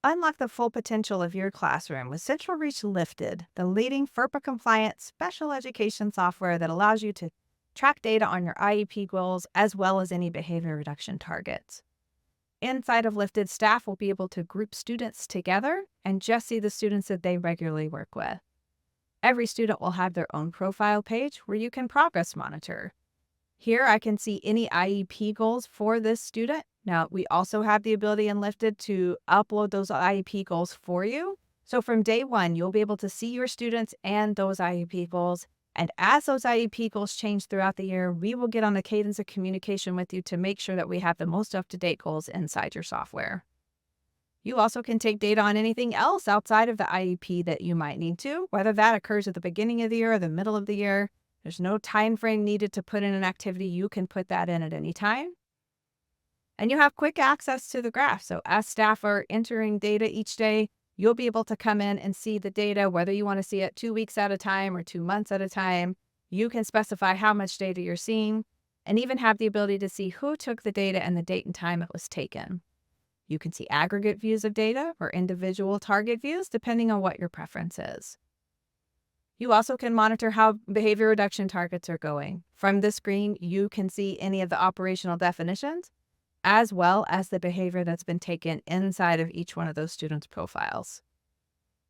Unlock the full potential of your classroom with Central Reach LiftEd, the leading FERPA-compliant special education software that allows you to track data on your IEP goals as well as any behavior reduction targets. Inside of LiftEd, staff will be able to group students together and just see the students that they regularly work with. Every student will have their own profile page where you can progress monitor. Here I can see any IEP goals for this student. Now, we also have the ability in LiftEd to upload those IEP goals for you. So from day one, you'll be able to see your students and those IEP goals. And as those IEP goals change throughout the year, we will get on a cadence of communication with you to make sure that we have the most up-to-date goals inside your software. You also can take data on anything else outside of the IEP that you might need to, whether that occurs at the beginning of the year or the middle of the year. There's no time frame needed to put in an activity. You can put that in at any time. And you have quick access to the graph. So as staff are entering data each day, you'll be able to come in and see the data, whether you want to see it 2 weeks at a time or 2 months at a time. You can specify how much data you're seeing and even have the ability to see who took the data and the date and time it was taken. You can see aggregate views of data or individual target views, depending on what your preference is. You also can monitor how behavior reduction targets are going. From this screen, you can see any of the operational definitions, as well as the behavior that's been taken inside of each one of those students' profiles.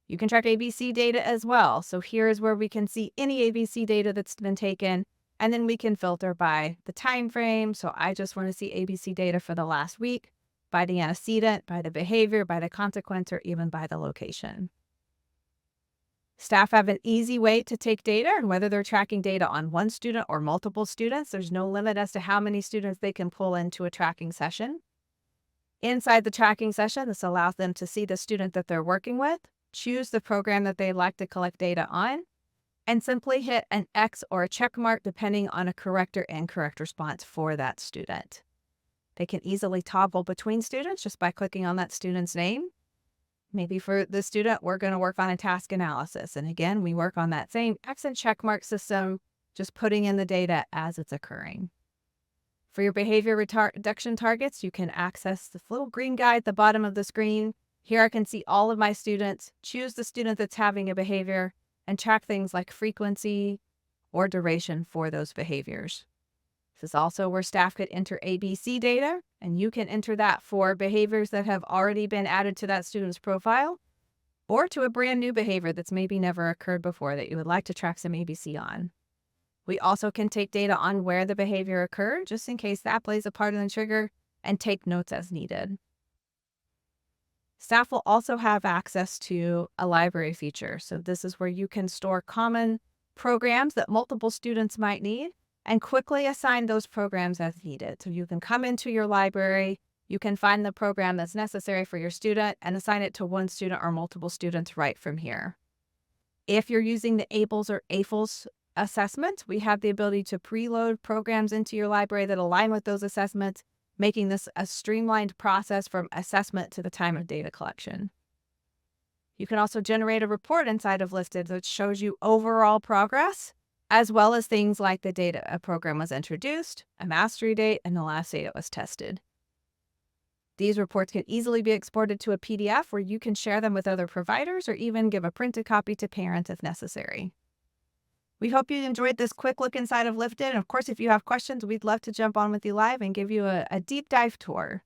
You can track ABC data as well. So here is where we can see any ABC data that's been taken, and then we can filter by the time frame. So I just want to see ABC data for the last week, by the antecedent, by the behavior, by the consequence, or even by the location. Staff have an easy way to take data, and whether they're tracking data on one student or multiple students, there's no limit as to how many students they can pull into a tracking session. Inside the tracking session, this allows them to see the student that they're working with, choose the program that they'd like to collect data on, and simply hit an X or a check mark depending on a correct or incorrect response for that student. They can easily toggle between students just by clicking on that student's name. Maybe for the student, we're going to work on a task analysis. And again, we work on that same X and check mark system, just putting in the data as it's occurring. For your behavior reduction targets, you can access this little green guy at the bottom of the screen. Here I can see all of my students, choose the student that's having a behavior, and track things like frequency or duration for those behaviors. This is also where staff could enter ABC data, and you can enter that for behaviors that have already been added to that student's profile or to a brand new behavior that's maybe never occurred before that you would like to track some ABC on. We also can take data on where the behavior occurred, just in case that plays a part in the trigger, and take notes as needed. Staff will also have access to a library feature. So this is where you can store common programs that multiple students might need and quickly assign those programs as needed. So you can come into your library, you can find the program that's necessary for your student and assign it to one student or multiple students right from here. If you're using the ABLES or AFLS assessment, we have the ability to preload programs into your library that align with those assessments, making this a streamlined process from assessment to the time of data collection. You can also generate a report inside of LiftEd that shows you overall progress, as well as things like the date a program was introduced, a mastery date, and the last date it was tested. These reports can easily be exported to a PDF where you can share them with other providers or even give a printed copy to parents if necessary. We hope you enjoyed this quick look inside of LiftEd. And of course, if you have questions, we'd love to jump on with you live and give you a deep dive tour.